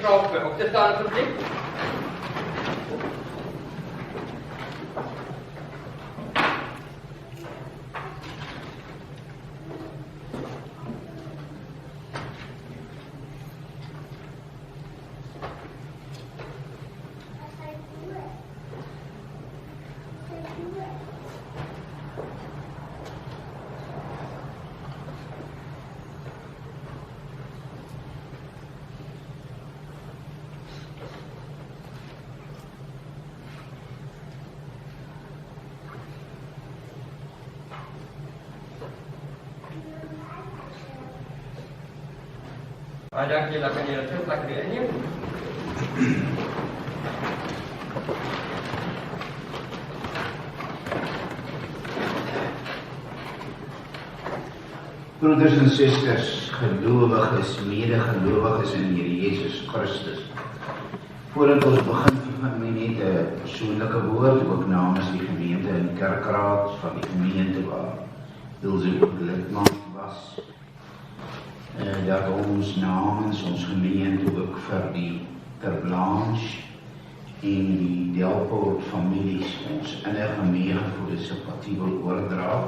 mevrouw op te staan, alsjeblieft. Dank je, dan kan je dat terugpakken weer innemen. Broeders en susters, gelowiges, medegelowiges in Here Jesus Christus. Voordat ons begin, van my net 'n persoonlike woord, ook namens die gemeente en die kerkraad van die gemeente waar Ilse ook lidmaat was. Dat ons namens ons gemeente ook vir die Terblanche en die Delpoort families ons innige meegevoelde simpatie wil oordra.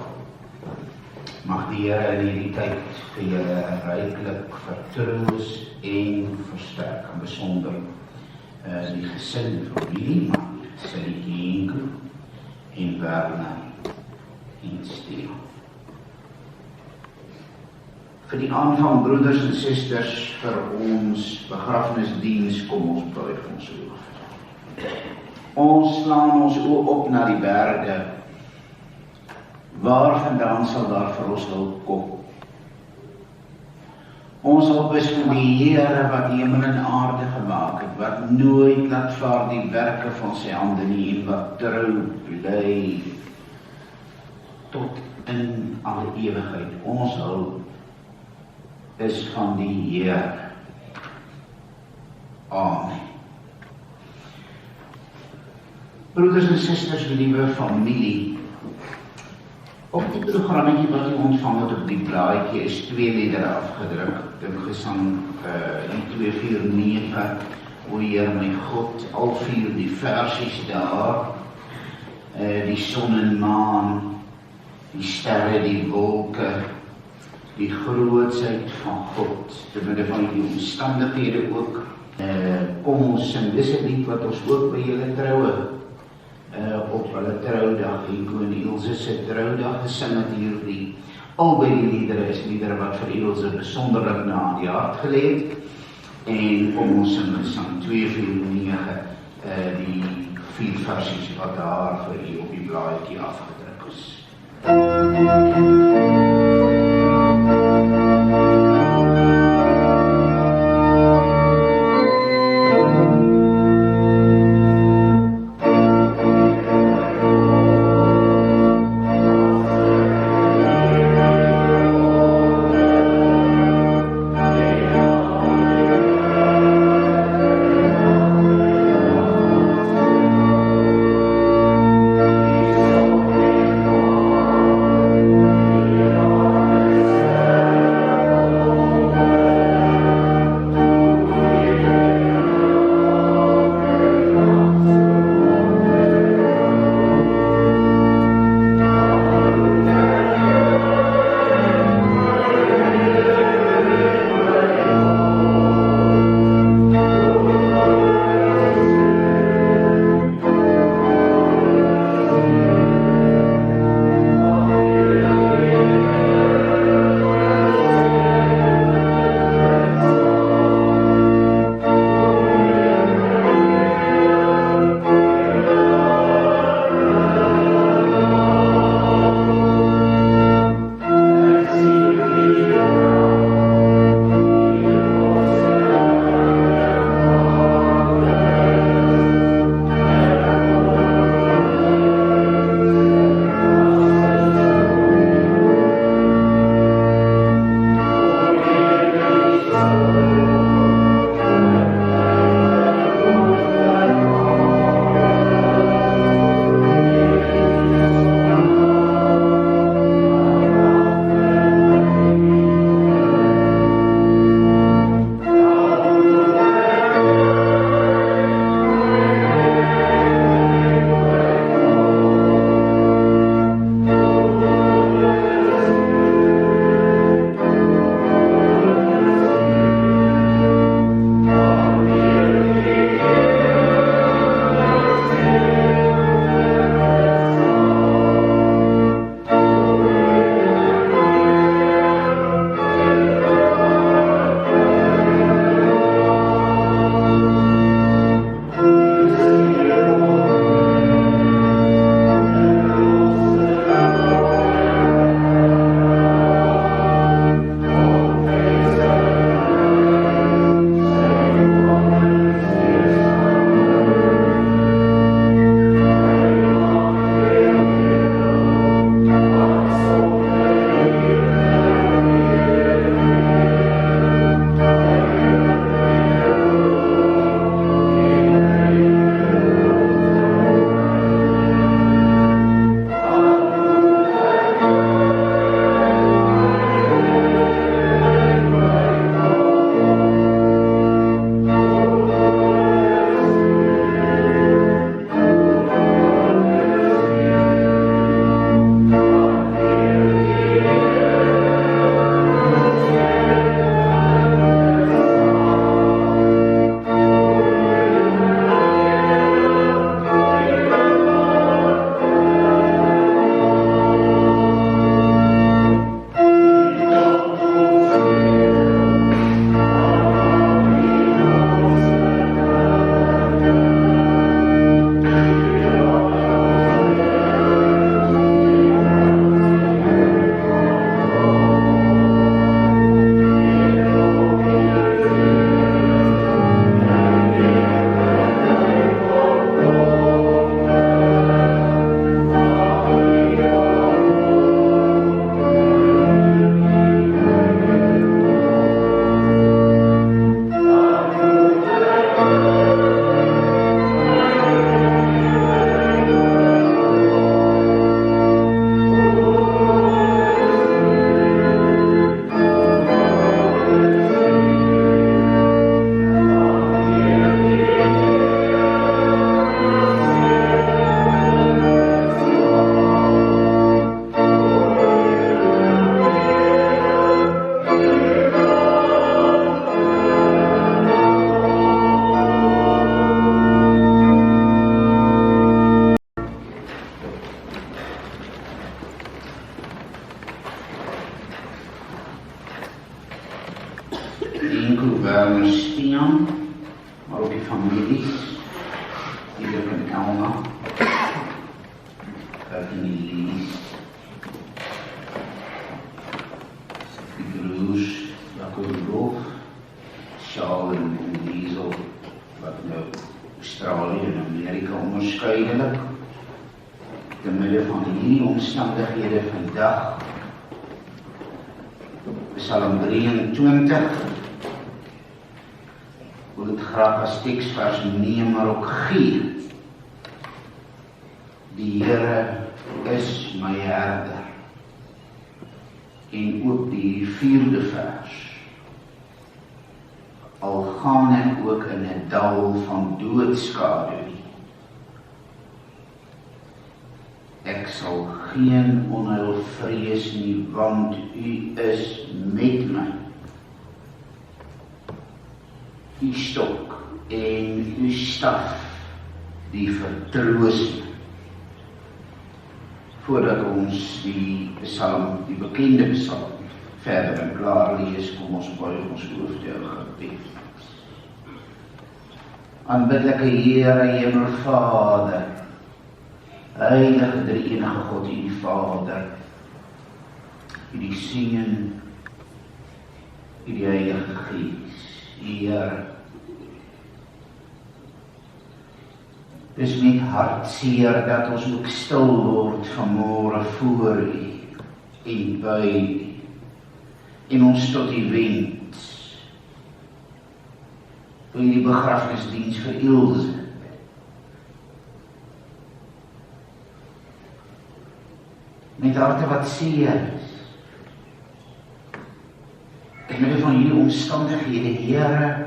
Mag die Here in hierdie tyd vir julle ryklik vertroos en versterk, en besonder die gesin familie, maar die gesinnetjie Henko en Werner en Steel. Vir die aanvang, broeders en susters, vir ons begrafnisdiens, kom ons buig ons oë. Ons slaan ons oë op na die berge. Waar vandaan sal daar vir ons hulp kom? Ons hulp is van die Here wat die hemel en aarde gemaak het, wat nooit laat vaar die werke van sy hande nie, en wat trou bly tot in alle ewigheid. Ons hulp is van die Here. Amen. Broeders en susters, liewe familie, op die programmetjie wat u ontvang het op die blaadjie is 2 liedere afgedruk. Dit gesang die 249, O Heer my God, al 4 die versies daar, die son en maan, die sterre, die wolke, die grootsheid van God, te midde van die omstandighede ook. Kom ons sing, dis 'n lied wat ons ook by julle troue, op hulle troudag, Henko en Ilse se troudag gesing het hierdie. Albei die liedere is liedere wat vir Ilse besonderlik na die hart gelê het. En kom ons sing gesang 249, die 4 versies wat daar vir u op die blaadjie afgedruk is. en die Lies, die broers, Jacob Rolf, Shaal en Liesel, wat nou Australië en Amerika onderskeidelik, te midde van hierdie omstandighede vandag, Psalm 23, wil dit graag as teksvers neem, maar ook gee. Die Here is my herder. En ook die 4de vers. Al gaan ek ook in 'n dal van doodskadu, ek sal geen onheil vrees nie, want U is met my. U stok en U staf, die vertroos my. Voordat ons die psalm, die bekende psalm, verder en klaar lees, kom ons buig ons hoofde in gebed. Aanbiddelike Here, Hemelvader, Heilige Drie-enige God, U die Vader, U die Seun, U die Heilige Gees, Here. Dis met hartseer dat ons ook stil word vanmôre voor U en by U en ons tot U wend. Toe die begrafnisdiens vir Ilse. Met harte wat seer is. In midde van hierdie omstandighede, Here,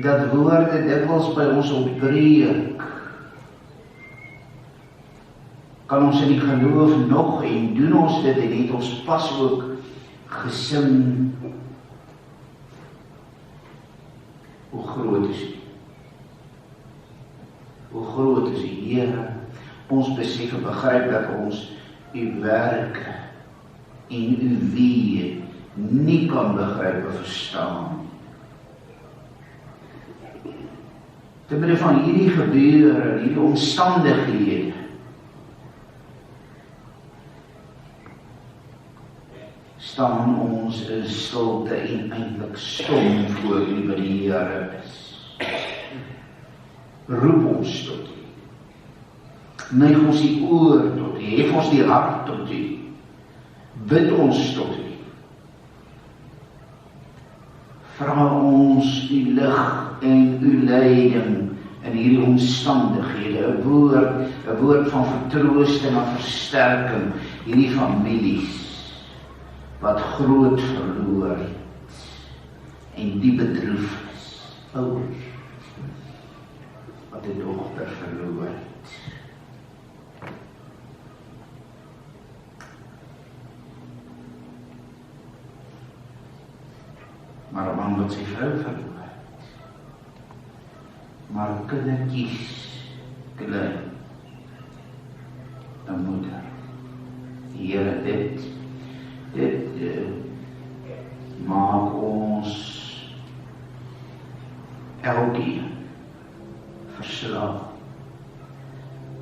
dat woorde dikwels by ons opbreek. Kan ons in die geloof nog en doen ons dit en het ons pas ook gesing. Hoe groot is U? Hoe groot is U, Here? Ons besef en begryp dat ons U werke en U weë nie kan begryp of verstaan. Te midde van hierdie gebeure, hierdie omstandighede, staan ons in stilte en eintlik stom voor U by die Here is. Roep ons tot U. Neig ons die oor tot U, hef ons die hart tot U. Bid ons tot U. Vra ons U lig en U leiding in hierdie omstandighede, 'n woord van vertroosting en versterking, hierdie families wat groot verloor het en die bedroefnis, ouers wat 'n dogter verloor het. Maar 'n man wat sy vrou verloor het. Maar kindertjies, klein, 'n moeder. Here, dit maak ons elkeen verslae.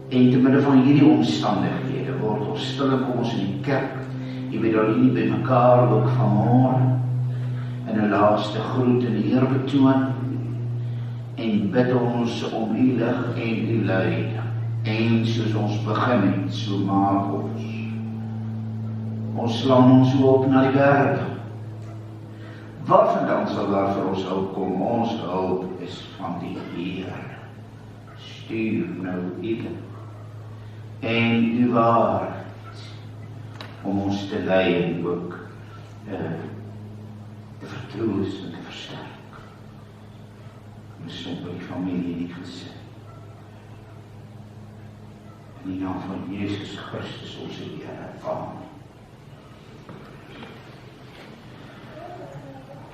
En te midde van hierdie omstandighede word ons stil en kom ons in die kerk. Jy weet al nie by mekaar ook vanmôre in 'n laaste groet en eerbetoon en bid ons om U lig en U leiding. En soos ons begin het, so maak ons. Ons slaan ons op na die berge. Waarvandaan sal daar vir ons hulp kom? Ons hulp is van die Here. Stuur nou U en U waarheid om ons te lei en ook te vertroos en te versterk. Ons stond by die familie nie gesin. In die naam van Jesus Christus, ons Here, Amen.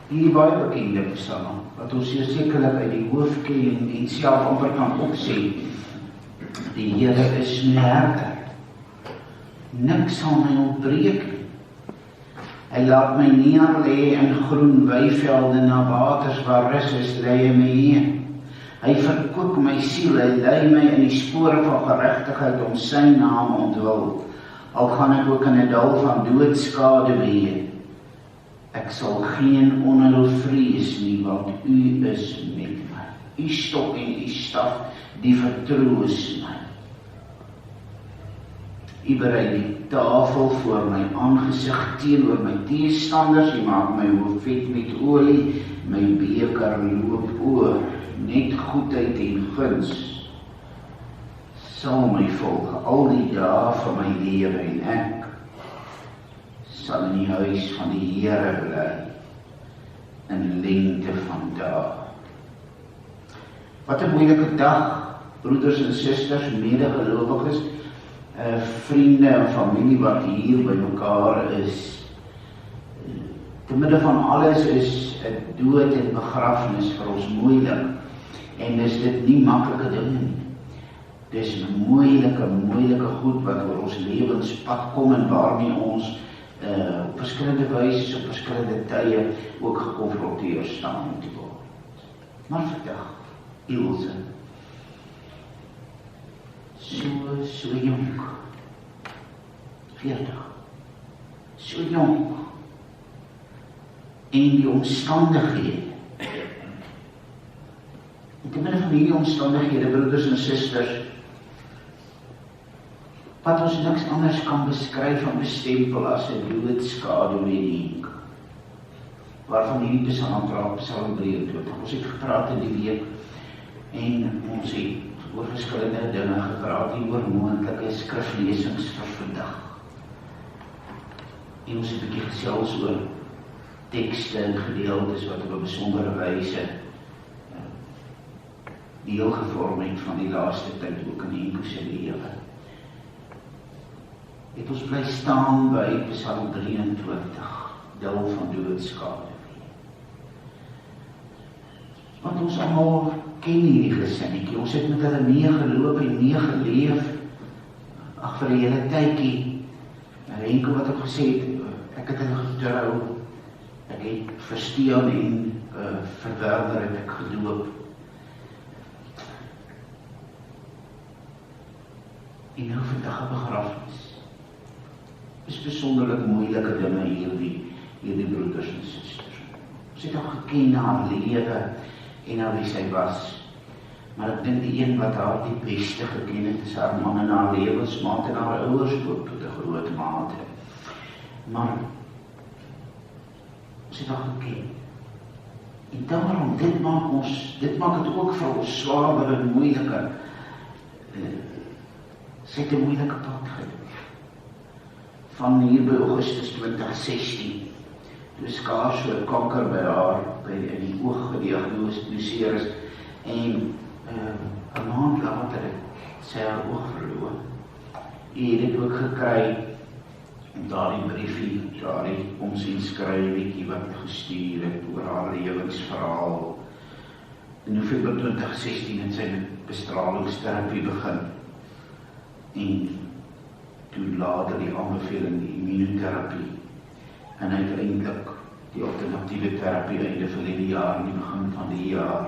Die baie bekende psalm, wat ons hier sekerlik uit die hoof ken en self amper kan opsê, die Here is my herder. Niks sal my ontbreek nie. Hy laat my neerlê in groen weivelde, na waters waar rus is, lei hy my heen. Hy verkoop my siel, hy lei my in die spore van geregtigheid om sy naam ontwil. Al gaan ek ook in 'n dal van doodskade wees. Ek sal geen onheil vrees nie, want U is met my. U stok en U staf, die vertroos my. U berei die tafel voor my aangesig teenoor my teestanders. U maak my hoof vet met olie, my beker loop oor. Net goedheid en guns sal my volg al die dae van my lewe, en ek sal in die huis van die Here bly in lengte van dae. Wat 'n moeilike dag, broeders en susters, medegelowiges, vriende en familie wat hier by mekaar is. Te midde van alles is dood en begrafnis vir ons moeilik, en is dit nie maklike dinge nie. Dis moeilike goed wat oor ons lewenspad kom en waarmee ons op verskillende wyse, op verskillende tye ook gekonfronteer staan moet word. Maar vandag, Ilse, so jonk, 40, so jonk, en die omstandighede, en te midde van die omstandighede, broeders en susters, wat ons niks anders kan beskryf en bestempel as 'n doodskaduwee, waarvan hierdie Psalm praat, Psalm 23. Ons het gepraat in die week, en ons het oor verskillende dinge gepraat, oor moontlike skriflesings vir vandag. En ons het 'n bietjie gesels oor tekste en gedeeltes wat op 'n besondere wyse deel gevorm het van die laaste tyd, ook in Henko se lewe. Het ons bly staan by Psalm 23, dal van doodskade. Want ons almal ken hierdie gesinnetjie, ons het met hulle meegeloop en meegeleef, vir 'n hele tydjie. Henko wat ek gesê het, ek het hulle getrou, ek het verstaan en verwerder het ek gedoop. En nou vandag 'n begrafnis. Is besonderlik moeilike dinge hierdie broeders en susters. Ons het al geken na haar lewe en na wie sy was. Maar ek dink die een wat haar die beste geken het, is haar man en haar lewensmaat en haar ouers ook tot 'n groot mate. Maar ons het al geken. En daarom, dit maak het ook vir ons swaarder en moeiliker. Sy het 'n moeilike pad gedoen. Van hier by Augustus 2016, toe skaars so 'n kanker by haar in die oog gediagnoseer is, en 'n maand later het sy haar oog verloor. Hier het ook gekry daardie briefie, daardie omsienskrywietjie wat gestuur het oor haar lewensverhaal. In November 2016 het sy met bestralingsterapie begin. En toe later die aanbeveling, die immunoterapie, en uiteindelik die alternatiewe terapie einde verlede jaar, in die begin van die jaar.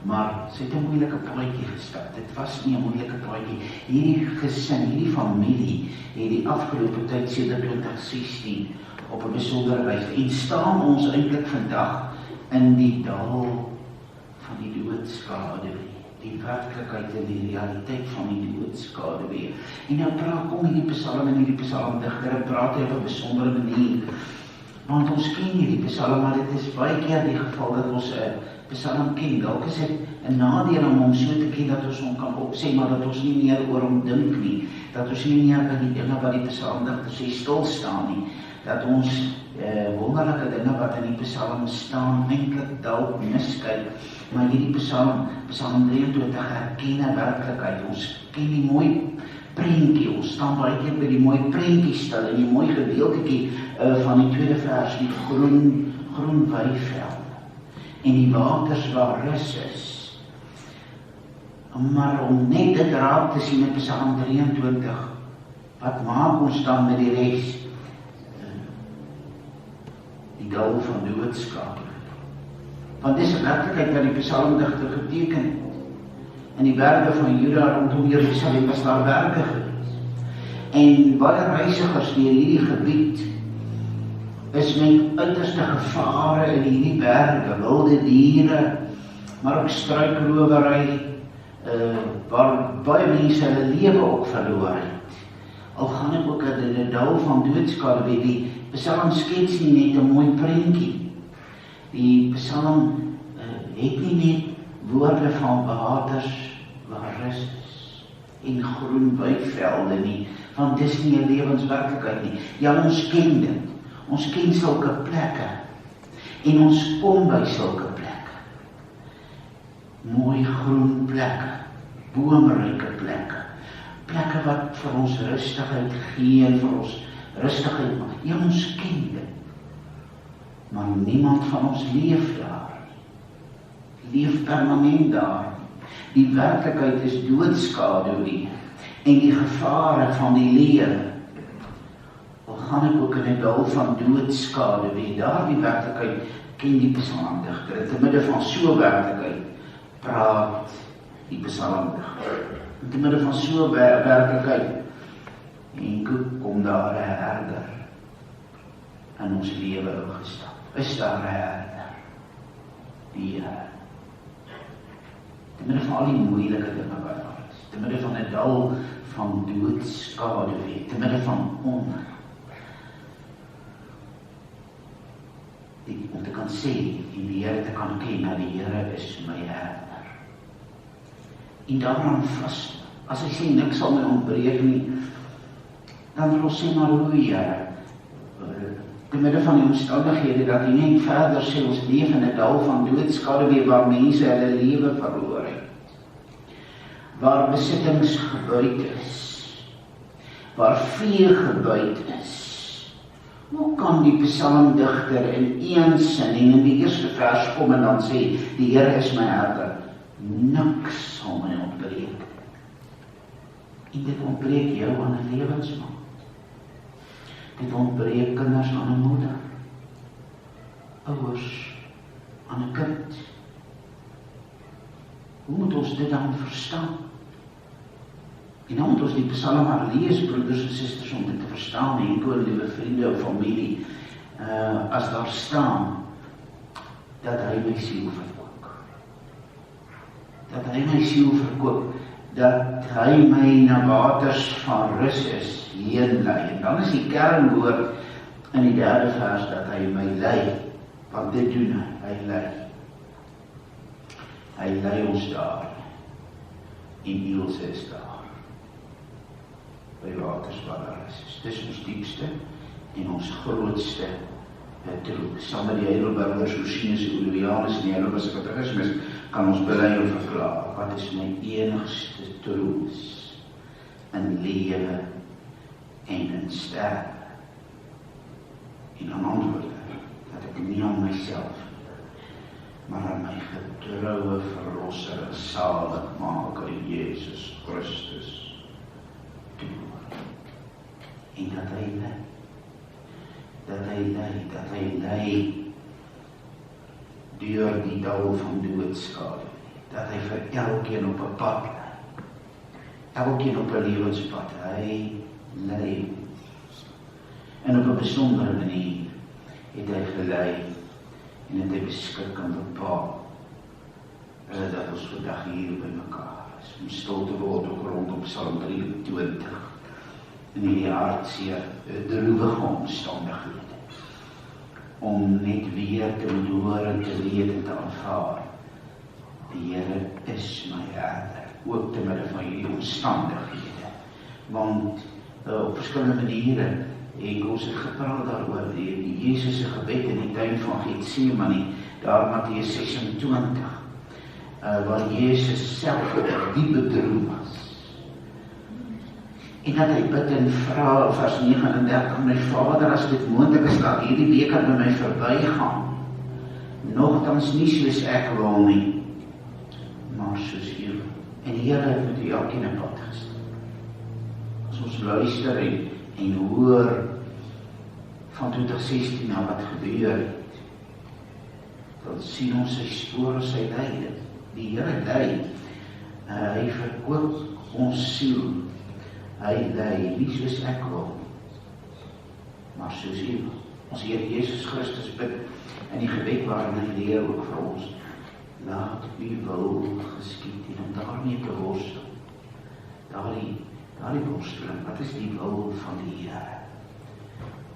Maar sy het 'n moeilike paadjie gestap. Dit was nie 'n moeilike paadjie. Hierdie gesin, hierdie familie, het die afgelope tyd sedert 2016 op 'n besondere wyse, en staan ons eintlik vandag in die dal van die doodskade, die werklikheid en die realiteit van die doodskade weer. En nou kom hierdie Psalm en hierdie psalmdigter en praat hy op 'n besondere manier. Want ons ken hierdie Psalm, maar dit is baie keer die geval dat ons 'n Psalm ken. Dalk is dit 'n nadeel om hom so te ken dat ons hom kan opsê, maar dat ons nie meer oor hom dink nie. Dat ons nie meer by die dinge wat die psalmdigter sê stil staan nie. Dat ons wonderlike dinge wat in die Psalm staan eintlik dalk miskyk. Maar hierdie Psalm 23 herken 'n werklikheid. Ons ken die mooi prentjie, ons staan baie keer by die mooi prentjie stil en die mooi gedeeltetjie van die tweede vers, die groen weivelde en die waters waar rus is. Maar om net dit raak te sien in Psalm 23, wat maak ons dan met die res? Die dal van doodskade. Want dis 'n werklikheid wat die psalmdigter geteken het. In die berge van Juda rondom Jerusalem was daar berge gewees. En baie reisigers deur hierdie gebied is met uiterste gevare in hierdie berge, wilde diere, maar ook struikrowery, waar baie mense hulle lewe ook verloor het. Al gaan ek ook in 'n dal van doodskade by die Psalm skets nie net 'n mooi prentjie. Die Psalm het nie net woorde van waters waar rus is en groen weivelde nie, want dis nie 'n lewenswerklikheid nie. Ja, ons ken dit. Ons ken sulke plekke en ons kom by sulke plekke. Mooi groen plekke, boomryke plekke, plekke wat vir ons rustigheid gee en vir ons rustigheid maak. Ja, ons ken dit. Maar niemand van ons leef daar nie. Leef permanent daar nie. Die werklikheid is doodskaduwee en die gevare van die lewe. Al gaan ek ook in 'n dal van doodskaduwee, daar die werklikheid ken die psalmdigter. Te midde van so werklikheid praat die psalmdigter. Te midde van so werklikheid en kom daar 'n herder in ons lewe ingestap. Is daar 'n herder? Die Here. Te midde van al die moeilike dinge wat daar is, te midde van 'n dal van doodskaduwee, te midde van onder. Om te kan sê en die Here te kan ken, dat die Here is my herder. En daaraan vas, as hy sê niks sal my ontbreek nie, dan wil ons sê maar hoe Here, te midde van die omstandighede, dat hy net verder sê, ons leef in 'n dal van doodskaduwee waar mense hulle lewe verloor het, waar besittings gebuit is, waar vee gebuit is. Hoe kan die psalmdigter in een sin en in die eerste vers kom en dan sê, die Here is my herder, niks sal my ontbreek. En dit ontbreek jou aan 'n lewensmaat. Dit ontbreek kinders aan 'n moeder, ouers aan 'n kind. Hoe moet ons dit dan verstaan? En dan moet ons die psalm maar lees, broeders en susters, om dit te verstaan, en koor, liewe vriende of familie, as daar staan, dat hy my siel verkoop. Dat hy my siel verkoop, dat hy my na waters van rus is, heen lei. En dan is die kernwoord in die 3de vers, dat hy my lei, want dit doen hy lei. Hy lei ons daar, en Ilse is daar. By waters waar daar is. Dis ons diepste en ons grootste troos. Saam met die Heidelbergers, Lucius, Julianus en die Heidelbergse katekismes kan ons bely en verklaar, wat is my enigste troos in lewe en in sterwe. En dan antwoord dat ek nie aan myself, maar aan my getroue verlosser en zaligmaker Jesus Christus. En dat hy lei deur die dal van doodskade, dat hy vir elkeen op 'n pad lei, elkeen op 'n lewenspad, hy lei, en op 'n besondere manier het hy gelei, en het hy beskik en bepaal, dat ons vandag hier by mekaar is, om stil te word ook rondom Psalm 23, in die hartseer, droewige omstandighede, om net weer te moet hoor en te weet en te aanvaar, die Here is my herder, ook te midde van hierdie omstandighede, want op verskillende maniere, en ons het gepraat daaroor, die Jesus se gebed in die tuin van Getsemane, daar Matteus 26, waar Jesus self op die bedroef was, en dat hy bid en vra, vers 39, my Vader, as dit moontlik is, laat hierdie beker by my verbygaan, nogtans nie soos ek wil nie, maar soos U. En die Here het met elkeen 'n pad gestel. As ons luister en hoor van 2016 na wat gebeur het, dan sien ons sy spore, sy leiding. Die Here lei Hy verkoop ons siel. Hy lei nie soos ek wil, maar soos U wil. Ons Here Jesus Christus bid in die gebed waarin hy leer ook vir ons. Laat U wil geskied en om daarmee te worstel. Daardie worsteling, wat is die wil van die Here?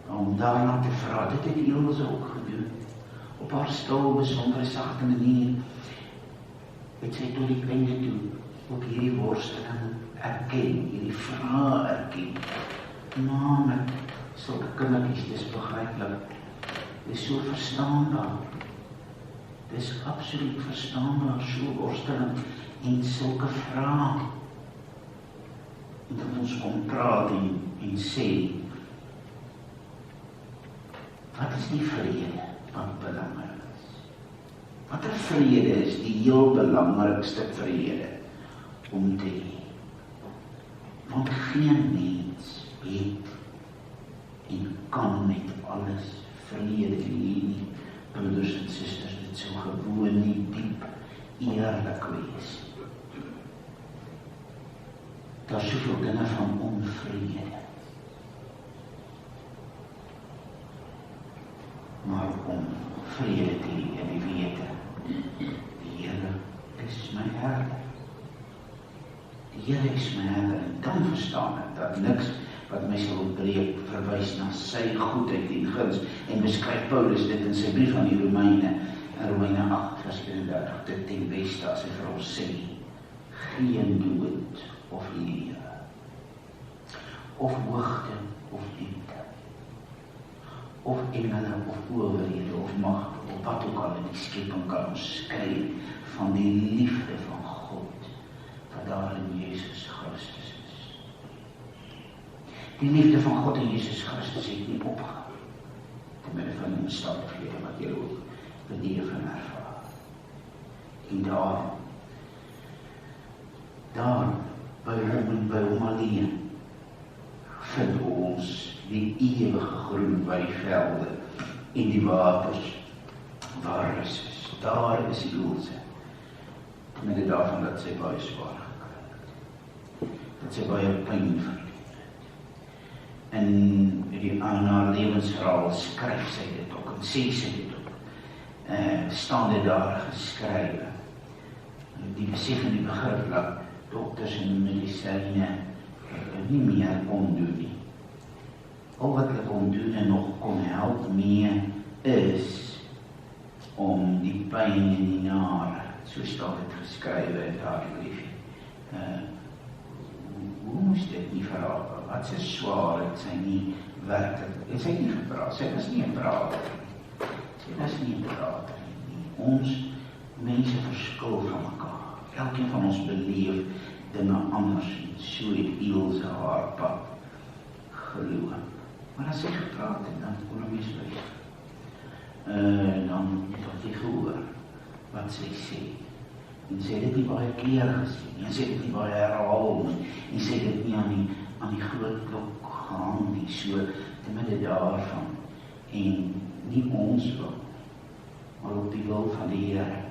Om daarna te vra, dit het Elsa ook gedoen. Op haar stil, besondere, sagte manier het sy tot die einde toe ook hierdie worsteling erken, hierdie vrae erken. Maar met sulke kindertjies, dis begryplik. Dis so verstaanbaar. Dis absoluut verstaanbaar, so worsteling en sulke vrae. En dat ons kom praat en sê, wat is die vrede wat belangrik is? Watter vrede is die heel belangrikste vrede om te hê? Want geen mens het en kan met alles vrede hê nie, broeders en susters, dit sou gewoon nie diep eerlik wees. Daar is soveel dinge van onvrede. Maar om vrede te hê en die wete, die Here is my herder. Die Here is my herder, en dan verstaan ek dat niks wat my sal ontbreek verwys na sy goedheid en guns, en beskryf Paulus dit in sy brief aan die Romeine, in Romeine 8 vers 34, dit ten beste as hy vir ons sê, geen dood of lewe, of hoogte of diepte, of engele of owerhede of magte, of wat ook al in die skepping kan ons skryf van die liefde van God, wat daar in Jesus Christus is. Die liefde van God in Jesus Christus het nie opgehou, te midde van die omstandighede wat jy ook beleef en ervaar. En daar by hom en by hom alleen, vind ons die ewige groen weivelde en die waters waar rus is. Daar is die Elsa, te midde daarvan dat sy baie swaar gekry het, dat sy baie pyn verleef het. En aan haar lewensverhaal skryf sy dit ook, en sê sy dit ook, staan dit daar geskrywe. Die besef en die begrip dat dokters en medisyne nie meer kon doen nie. Al wat hulle kon doen en nog kon help mee is om die pyn en die nare, so staan dit geskrywe in daardie briefie. Hoe moes dit nie verhaal? Wat sy swaar het sy nie werklik, het sy nie gepraat, sy was nie 'n prater nie. Sy was nie 'n prater nie. Ons mense verskil van mekaar. Elkeen van ons beleef dinge anders en so het Elsa haar pad geloop. Maar as sy gepraat het, dan kon hom mens luister. Dan het jy gehoor wat sy sê. En sy het dit nie baie keer gesê, en sy het dit nie baie herhaal nie, en sy het dit nie aan die groot klok gehang nie, so te midde daarvan. En nie ons wil, maar ook die wil van die Here,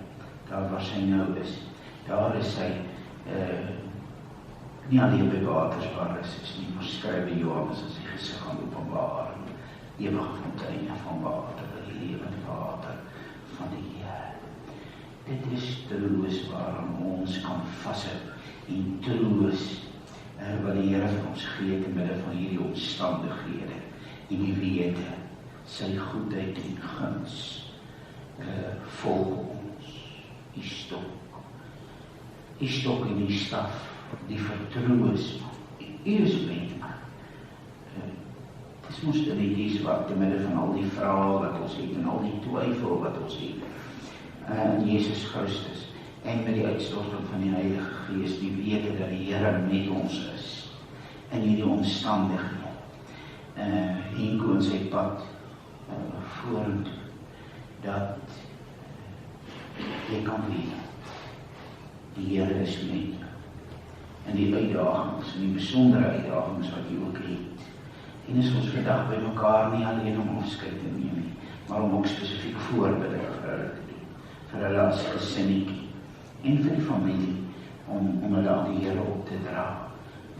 daar waar sy nou is. Daar is sy nie alleen by waters waar is nie, maar skryf in Johannes as hy gesig gaan openbaar, ewige fonteine van water, lewende water van die Here. Dit is troos waarom ons kan vashou en troos wat die Here vir ons gee te midde van hierdie omstandighede en die wete, sy goedheid en guns volg ons, die stok en die staf, die vertroos, U is met my. Dis mos dit wat te midde van al die vrae wat ons het en al die twyfel wat ons het, Jesus Christus, en met die uitstorting van die Heilige Gees, die wete dat die Here met ons is, in hierdie omstandighede, en kon sy pad vorentoe, dat jy kan weet, die Here is met jou, en die uitdagings, en die besondere uitdagings wat jy ook het, en is ons vandag by mekaar nie alleen om afskeid te neem nie, maar om ook spesifiek voorbidde vir hulle te doen, vir hulle as gesinnetjie, en vir die familie, om hulle aan die Here op te dra,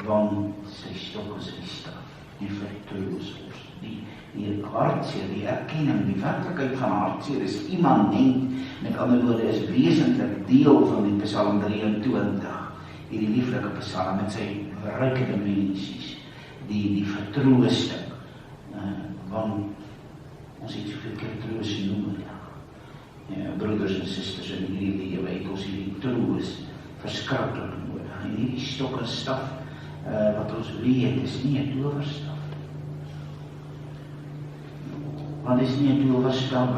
want sy stok en sy staf, die vertroos ons, die hartseer, die erkenning, die werklikheid van hartseer is immanent, met ander woorde is wesentlik deel van die Psalm 23, hierdie lieflike psalm met sy ryke dimensies, die vertroosting, want ons het soveel keer troos nodig. Broeders en susters in hierdie lewe het ons hierdie troos verskriklik nodig. En hierdie stok en staf wat ons weet is nie 'n towerstaf. Want dit is nie 'n towerstaf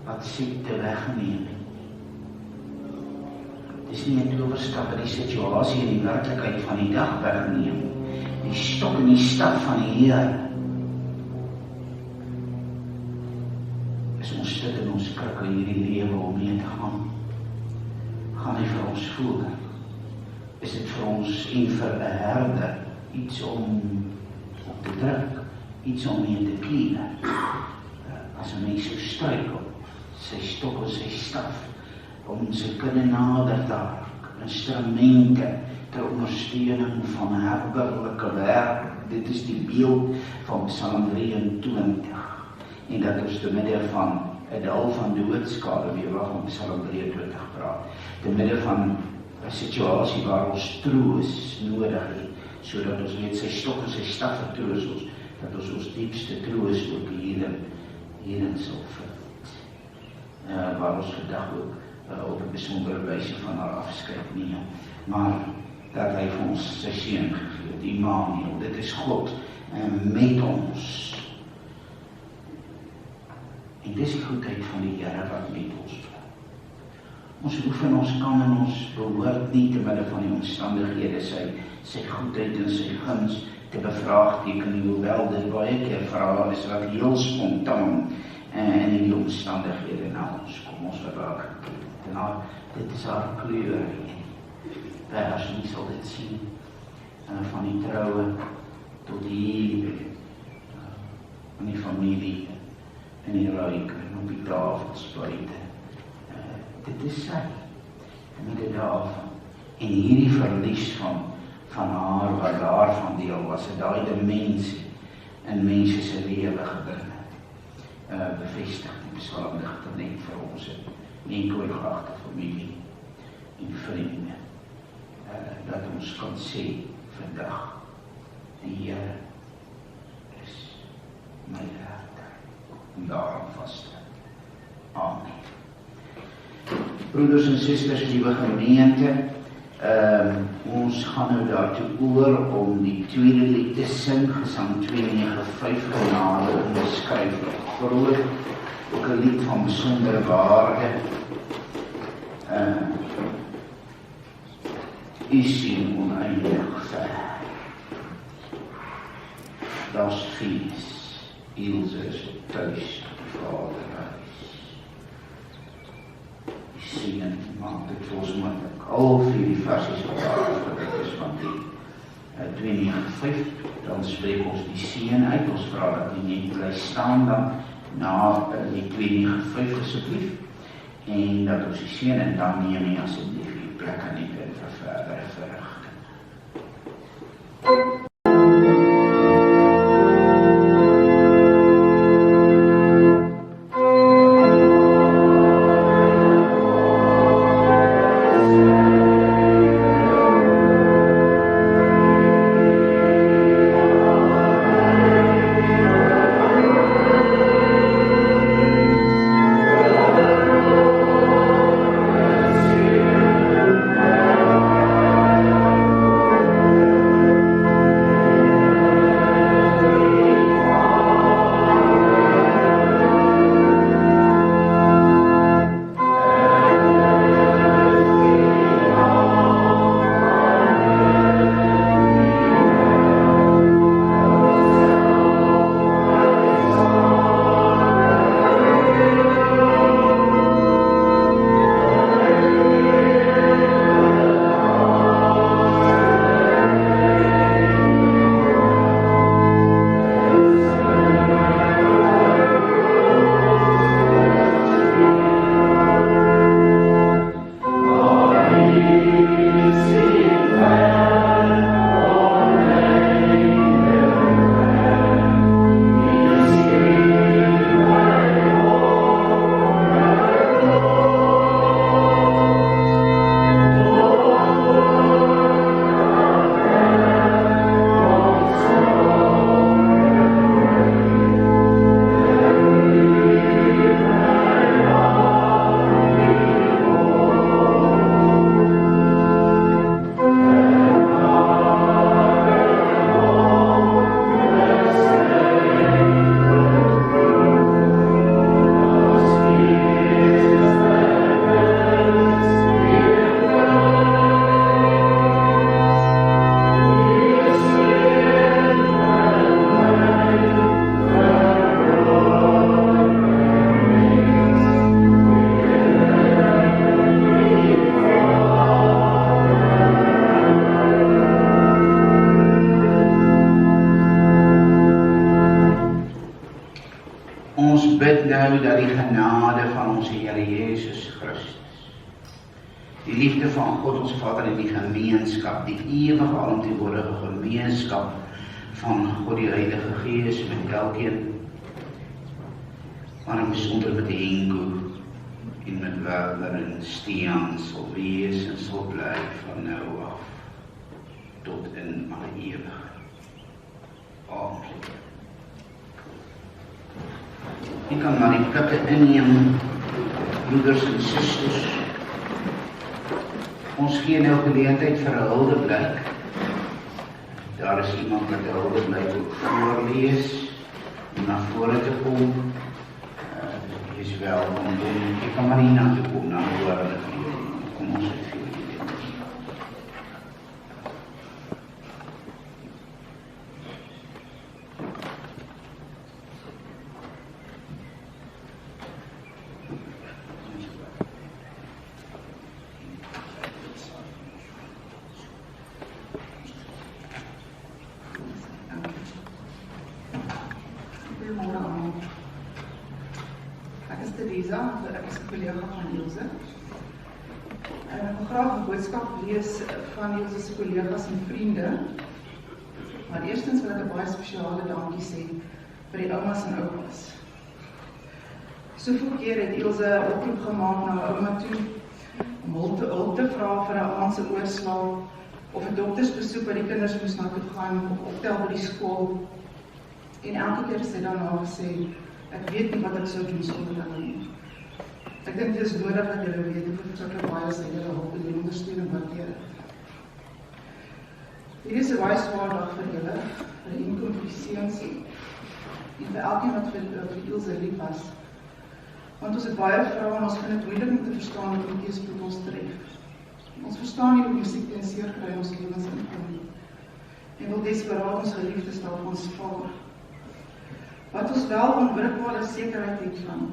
wat siekte wegneem nie. Dit is nie 'n towerstaf wat die situasie en die werklikheid van die dag wegneem. Die stok en die staf van die Here is ons stuk in ons krikke hierdie lewe om mee te gaan. Gaan hy vir ons voer? Is dit vir ons en vir 'n herder iets om op te druk, iets om mee te kiele? As 'n mens so struikel, sy stok en sy staf, om sy kudde nader te raak, instrumente ter ondersteuning van herderlike werk. Dit is die beeld van Psalm 23. En dat ons te midde van 'n dal van doodskade, weer waarvan Psalm 23 praat, te midde van 'n situasie waar ons troos nodig het, sodat ons weet sy stok en sy staf vertroos ons, dat ons ons diepste troos ook hierin sal vind. Waar ons vandag ook op 'n besondere wyse van haar afskeid neem, maar dat hy vir ons sy seun gegee het, Immanuel, dit is God met ons. En dis die goedheid van die Here wat met ons bly. Ons oefen, ons kan en ons behoort nie te midde van die omstandighede sy goedheid en sy guns te bevraagteken, hoewel dit baie keer vrae is wat heel spontaan in die omstandighede na ons kom. Ons verwag dit is haar kleur en vers, nie sal dit sien van die troue tot die van die familie en die ruik en op die tafels buite. Dit is sy, midde daarvan. En hierdie verlies van haar, wat daarvan deel was, het daai dimensie in mense se lewe gebring het. Bevestig die psalmdigter net vir ons en koorgeagte familie en vriende, dat ons kan sê vandag, die Here is my herder, om daarom vast te hou. Amen. Broeders en susters, liewe gemeente, ons gaan nou daartoe oor om die tweede lied te sing, Gesang 295, genade onbeskryflik groot, ook 'n lied van besondere waarde. U sien oneindig ver. Das fees, Ilse is thuis, die Vaderhuis. U sien en maak dit vir ons moontlik. Al vir die versies wat daar afgedruk is van die 295, dan spreek ons die seën uit. Ons vra dat u net bly staan dan na die 295 asseblief, en dat ons die seën en dan neem nie asseblief die plek aan die punt vir verdere verrigting. bid nou dat die genade van ons Here Jesus Christus, die liefde van God ons Vader en die gemeenskap, die ewige alomteenwoordige gemeenskap van God die Heilige Gees met elkeen, maar in besonder met Henko en met Werner en Stian sal wees en sal bly van nou af tot in alle ewigheid. Amen. Jy kan maar die plikke inneem, broeders en susters. Ons gee nou geleentheid vir 'n huldeblyk. Daar is iemand met 'n huldeblyk ook voorlees, om na vore te kom. Is wel om doen, jy kan maar nie na toe kom, na hoor kom ons het veel idee. Ek is 'n kollega van Ilse. Ek wil graag 'n boodskap lees van Ilse se kollegas en vriende. Maar eerstens wil ek 'n baie spesiale dankie sê vir die oumas en oupas. Soveel keer het Ilse 'n oproep gemaak na 'n ouma toe om hulp te vra vir 'n aand se oorslag of 'n doktersbesoek by die kinders moes na toe gaan of optel by die skool. En elke keer het sy daarna gesê, ek weet nie wat ek sou doen sonder hulle nie. Ek dink dit is nodig dat julle weet hoe verskriklik baie sy julle hulp en die ondersteuning waardeer het. Hierdie is 'n baie swaar dag vir julle, vir die inkomplisensie en vir elkeen wat vir Ilse lief was. Want ons het baie vrae en ons vind dit moeilik om te verstaan hoe die teëspoed ons tref. Ons verstaan nie hoe musiek en seer kry ons lewens inkom nie. En wil desperaat ons geliefdes daarop ons spaar. Wat ons wel onwrikbare sekerheid het van,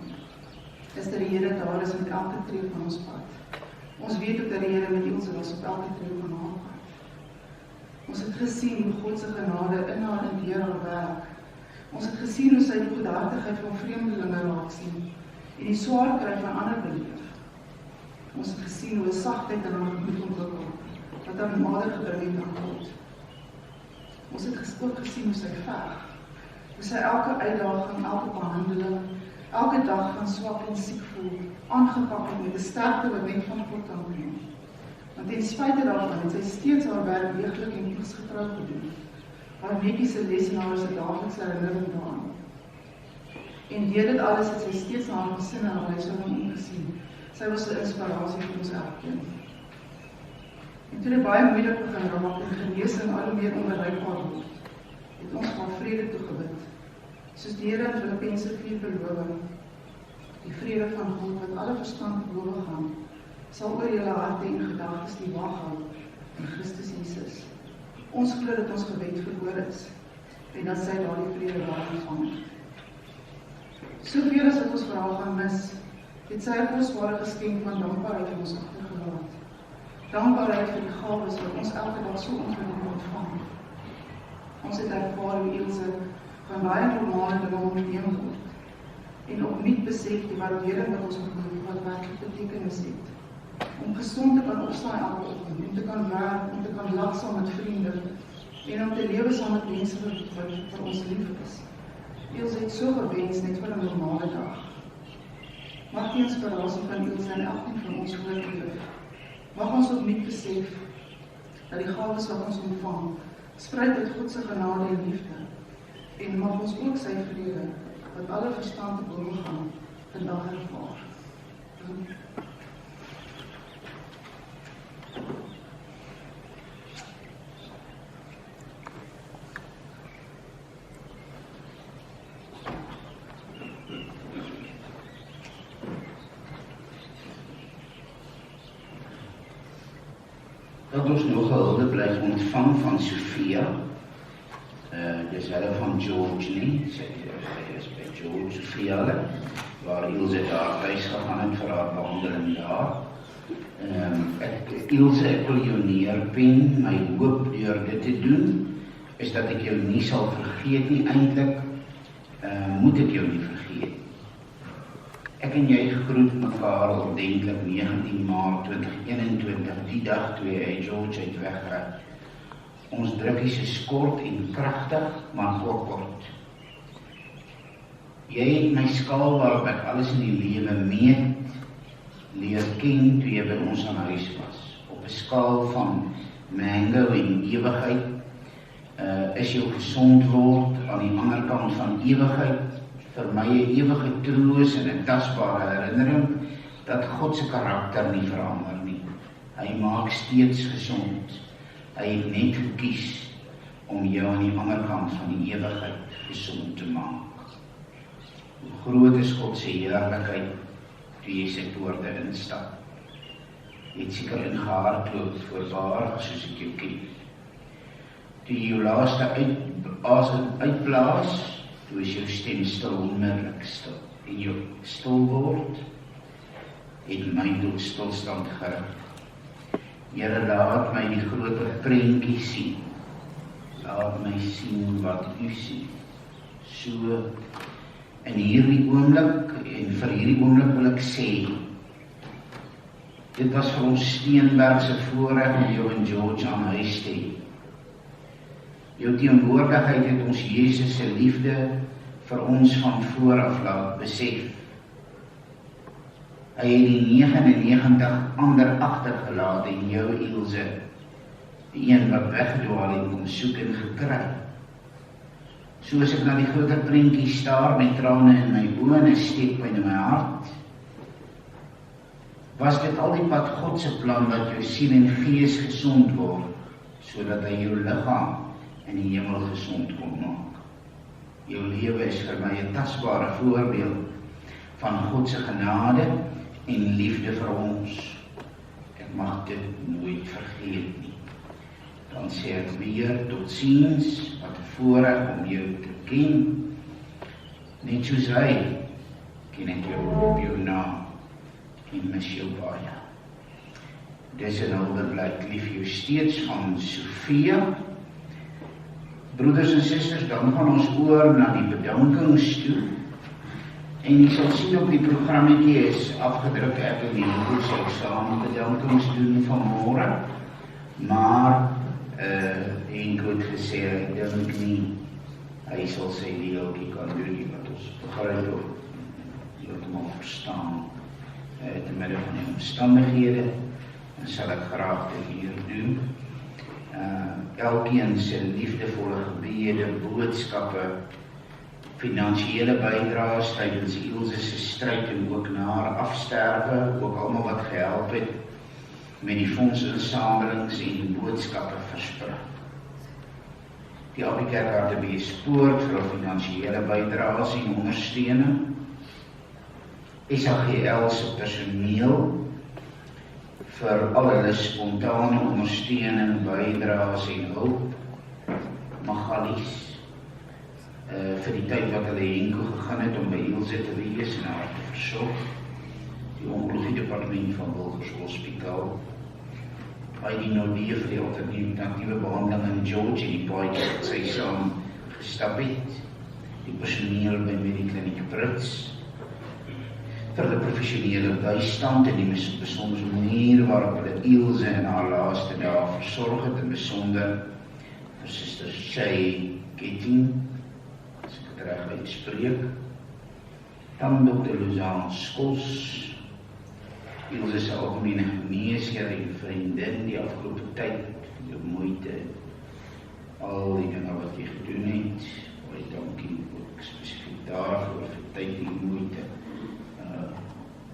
is dat die Here daar is met elke tree van ons pad. Ons weet ook dat die Here met Ilse was op elke tree van haar pad. Ons het gesien hoe God se genade in haar en deur haar werk. Ons het gesien hoe sy die goedhartigheid van vreemdelinge raak sien en die swaar kry van ander beleef. Ons het gesien hoe 'n sagtheid in haar gemoed ontwikkel, wat haar nader gebring het aan God. Ons het ook gesien hoe sy veg, hoe sy elke uitdaging, elke behandeling, elke dag van swak en siek voel, aangepak het met 'n sterkte wat net van God kan kom. Want ten spyte daarvan het sy steeds haar werk deeglik en piegsgetrou gedoen. Haar mediese lesenaar is 'n daaglikse herinnering daaraan. En deur dit alles het sy steeds na haar gesin en haar huishouding omgesien. Sy was 'n inspirasie vir ons elkeen. En toe dit baie moeilik begin raak en genesing al hoe meer onbereikbaar word, het ons vir vrede toegebid. Soos die Here in Filippense 4 beloof, die vrede van God wat alle verstand te bowe gaan, sal oor julle harte en gedagtes die wag hou in Christus Jesus. Ons glo dat ons gebed verhoor is en dat sy daardie vrede daar ontvang het. Soveel as wat ons vir haar gaan mis, het sy 'n kosbare geskenk van dankbaarheid vir ons agtergelaat. Dankbaarheid vir die gawes wat ons elke dag so onverwacht ontvang. Ons het ervaar hoe Ilse van baie normale dinge onderneem word en opnuut besef die waardering wat ons ontmoet wat werklik betekenis het. Om gesond te kan opstaan elke oggend, om te kan werk, om te kan lag saam met vriende en om te lewe saam met mense wat vir ons lief is. Ilse het so gewens net vir 'n normale dag. Mag die inspirasie van Ilse en elkeen van ons voortleef. Mag ons opnuut besef dat die gawes wat ons ontvang, spruit uit God se genade en liefde. En mag ons ook sy vrede, wat alle verstand te bowe gaan, vandag ervaar. Dat ons nog 'n huldeblyk ontvang van Sofia. Dis hulle van George nie, sy is by George Sofia, waar Ilse daar thuis gegaan het vir haar behandeling daar. Ilse, ek wil jou neerpen, my hoop deur dit te doen, is dat ek jou nie sal vergeet nie, eintlik moet ek jou nie vergeet. Ek en jy groet mekaar ordentlik 19 Maart 2021, die dag toe hy George uit wegry. Ons drukkies is kort en kragtig, maar kort. Jy het my skaal waarop ek alles in die lewe meet, leer ken toe jy by ons aan huis was. Op 'n skaal van mango en ewigheid, is jou gesond word aan die ander kant van ewigheid, vir my 'n ewige troos en 'n tasbare herinnering, dat God se karakter nie verander nie. Hy maak steeds gesond. Hy het net gekies om jou aan die ander kant van die ewigheid gesond te maak. Hoe groot is God se heerlikheid, toe jy sy poorte instap. Jy het seker ingehardloop voorbarig soos ek jou ken. Toe jy jou laaste asem uitblaas, toe is jou stem stil, onmiddellik stil. En jou stil word, het my tot stilstand gerig. Here, laat my die groter prentjie sien. Laat my sien wat U sien. So, in hierdie oomblik, en vir hierdie oomblik wil ek sê, dit was vir ons Steenbergse voorreg om jou en George aan huis te hê. Jou teenwoordigheid het ons Jesus se liefde vir ons van vooraf laat besef. Hy het die 99 ander agtergelaat en jou Ilse, die een wat weggedwaal het, kom soek en gekry. Soos ek na die groter prentjie staar met trane in my oë en 'n steekpyn in my hart, was dit al die pad God se plan dat jou siel en gees gesond word, sodat hy jou liggaam in die hemel gesond kon maak. Jou lewe is vir my 'n tasbare voorbeeld van God se genade en liefde vir ons. Ek mag dit nooit vergeet nie. Dan sê ek weer totsiens, wat 'n voorreg om jou te ken. Net soos hy, ken ek jou op jou naam en mis jou baie. Dis 'n hulpblyk lief jou steeds van Sofia. Broeders en susters, dan gaan ons oor na die bedankings toe. En jy sal sien op die programmetjie is afgedruk, ek en die Nico sal saam bedankings doen vanmôre. Maar Henk het gesê, ek dink nie, hy sal sy deeltjie kan doen nie, wat ons begryp of heeltemal verstaan. Te midde van die omstandighede, en sal ek graag dit hier doen. Elkeen se liefdevolle gebede, boodskappe, finansiële bydraes tydens Ilse se stryd en ook na haar afsterwe, ook almal wat gehelp het met die fondsinsamelings en boodskappe versprei. Die Appie Kerk Hartbeespoort spoort vir finansiële bydraes en ondersteuning. SAGL se personeel vir al hulle spontane ondersteuning, bydraes en hulp. Magalies vir die tyd wat hulle Henko gegaan het om by Ilse te wees en haar te versorg. Die onkologie departement van Wilgers Hospitaal. Heidi Nordie vir die alternatiewe behandeling in George en die paadjie wat sy saam gestap het. Die personeel by Medikliniek Brits. Vir die professionele bystand en die besondere manier waarop hulle Ilse in haar laaste dae versorg het, en besonder vir Suster Shay Ketting, as ek het reg uitspreek. Dan Dr. Luzaan Skos, Ilse se algemene geneesheer en vriendin die afgelope tyd, jou moeite, al die dinge wat jy gedoen het, baie dankie ook spesifiek daarvoor vir tyd en moeite.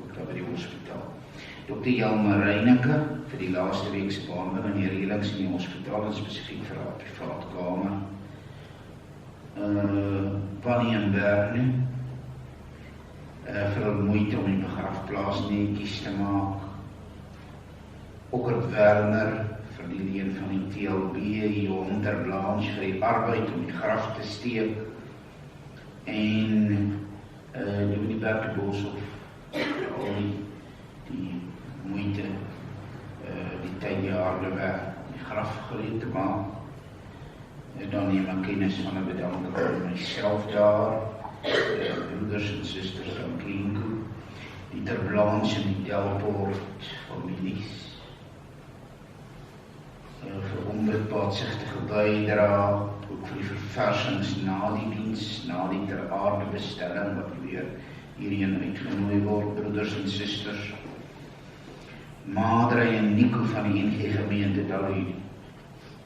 Ook daar by die hospitaal. Dr. Jelma Reineke vir die laaste week se behandeling en die reëlings in die hospitaal en spesifiek vir haar privaat kamer. Wannie en Berne vir hulle moeite om die begrafplaas netjies te maak. Okker Werner vir die leen van die TLB, Johan ter Blanche vir die arbeid om die graf te steek. En die Berke Boshoff al die moeite, die tyd die harde werk, die graf gereed te maak. En dan neem ek kennis van 'n bedanking vir myself daar, broeders en susters van Klinko, Pieter Blanche en die Delport families. Vir onbedpaadsigtige bydrae, ook vir die verversings na die diens, na die ter aarde bestelling, wat weer hierheen uitgenooi word, broeders en susters. Madre en Nico van die NG gemeente, daar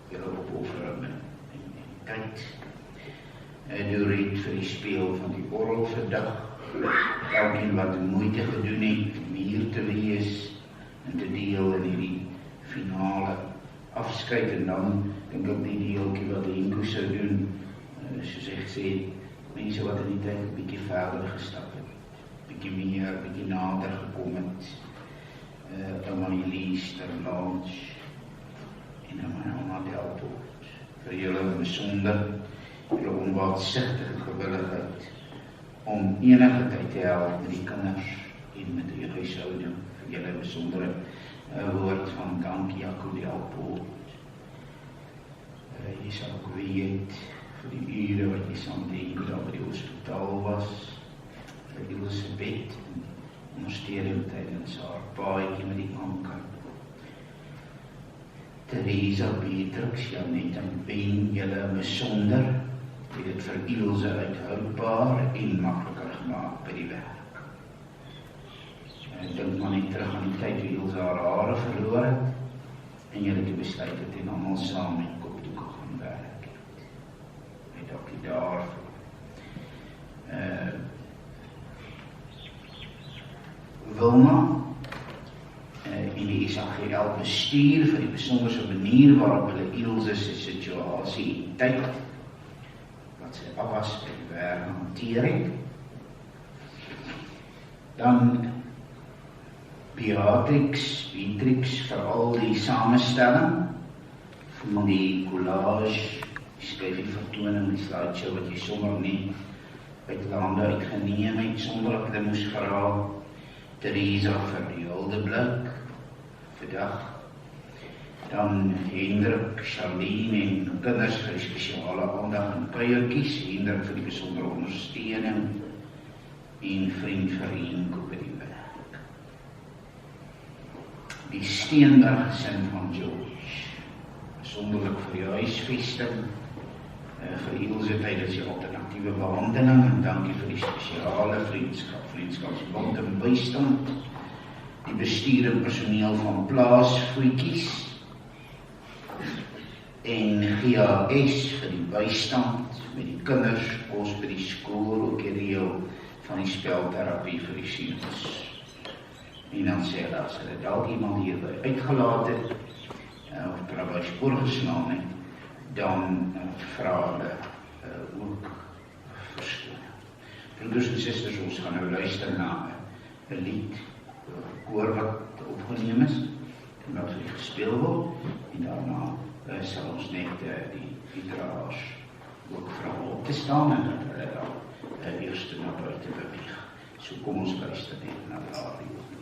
julle opoffering en tyd. Deur het vir die speel van die orgel vandag, elkeen wat moeite gedoen het om hier te wees en te deel in hierdie finale afskeid, en dan dink ek die deeltjie wat Henko sou doen, soos ek sê, mense wat in die tyd 'n bietjie verder gestap het, bietjie meer, bietjie nader gekom het, Elise, ter Lange en Ouma Delport, vir julle besonder, julle onwaarsigtige gewilligheid om enige tyd te help met die kinders en met die huishouding, vir julle besondere woord van dank, Jaco Delport. Jy sal ook weet vir die ure wat jy saam met Henko daar by die hospitaal was, vir Elisabeth, ondersteuning tydens haar paadjie met die anker. Theresa, Beatrix, Janet en Ben, julle besonder, het dit vir Ilse uithoudbaar en makliker gemaak by die werk. Ek dink maar net terug aan die tyd toe Ilse haar hare verloor het, en julle toe besluit het en almal saam met kopdoeke gaan werk het. Net ook die daarvoor. Wilma en die SAGL bestuur vir die besonderse manier waarop hulle Ilse se situasie en tyd wat sy afwas by die werk hanteer het. Dan Beatrix vir al die samestelling van die collage, die skryfie vertoning, die slideshow wat jy sommer nie uit lande uitgeneem het sonder dat jy moes vra. Theresa vir die hulde blik vandag. Dan Hendrik, Charlene en kinders vir die spesiale aandag en kuiertjies. Hendrik vir die besondere ondersteuning en vriend vir Henko by die werk. Die Steenberg gesin van George, besonderlik vir die huisvesting, vir Ilse tydens die alternatiewe behandeling, en dankie vir die spesiale vriendskapsbond en bystand, die bestuur en personeel van plaasvoetjies, en GAS vir die bystand met die kinders, kos by die skool, ook die reël van die speltherapie vir die seuns. En dan sê hulle, as hulle dalk iemand hierby uitgelaat het, of trouwens voorgeslaan het, dan vra hulle ook verskoning. Broeders en susters, ons gaan nou luister na 'n lied, koor wat opgeneem is, en wat vir gespeel word, en daarna sal ons net die draers ook vra op te staan, en dat hulle dan eerst na buiten beweeg. So kom ons luister net na daardie opname.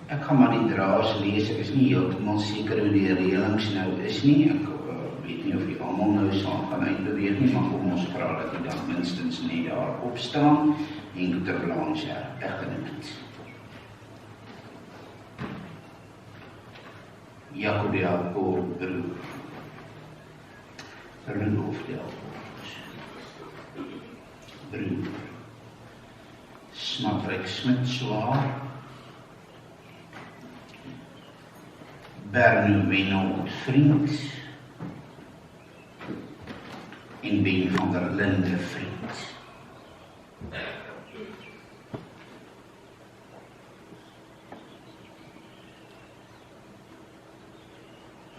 Ek gaan maar die draas lees, ek is nie heeltemal seker hoe die reëlings nou is nie, ek weet nie of die almal nou saam gaan uitbeweeg nie, maar kom ons vra dat die dan minstens net daar opstaan, en ter Blanche echtgenoot. Jacob Delpoort broer, Rudolf Delpoort, broer, Smatryk Smit Swaar, Berno Wenold vriend, en Ben van der Linde vriend.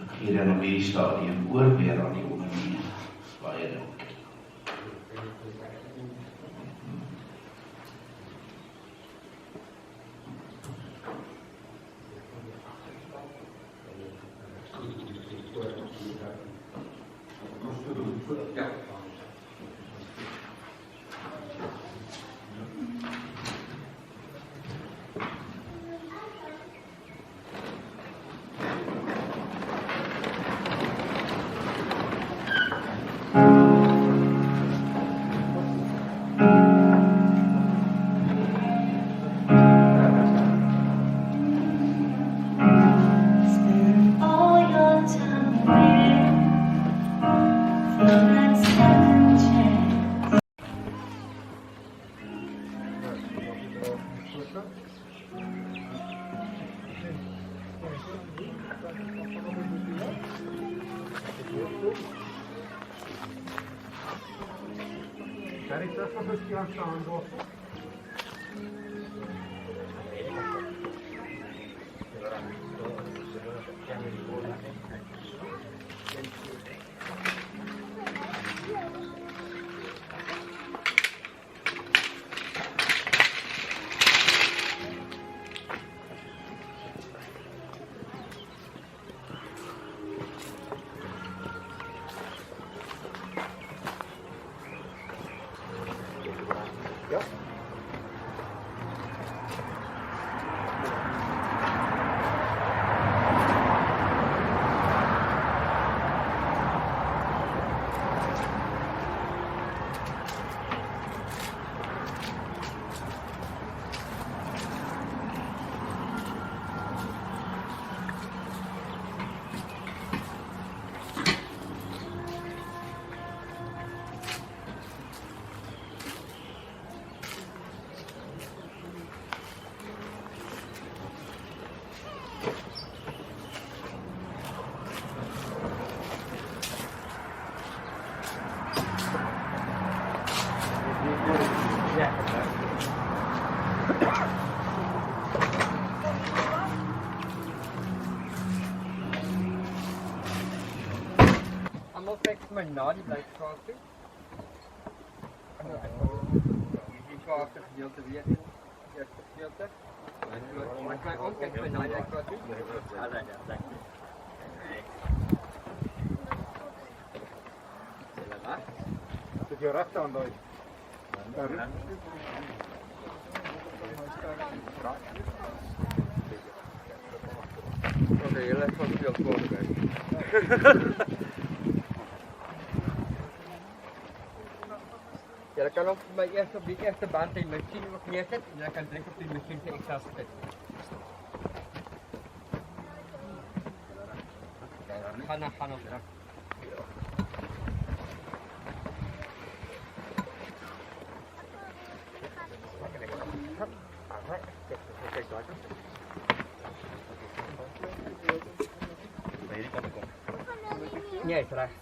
Ek gee dan op hierdie stadium oor weer aan die onderneming. Baie dankie. Allemaal trek maar na die blijfspraak toe. Die zwaarste gedeelte weer in. Eerste gedeelte. Maar ik kan ook kijken met na die blijfspraak toe. Ja, dank je. Zit je recht aan daar? Oké, jullie gaan veel komen. Jy kan ook my eers op die eerste band die masjien ook neersit en jy kan druk op die masjien vir ekstra sit. Gaan op druk. Nee, is recht.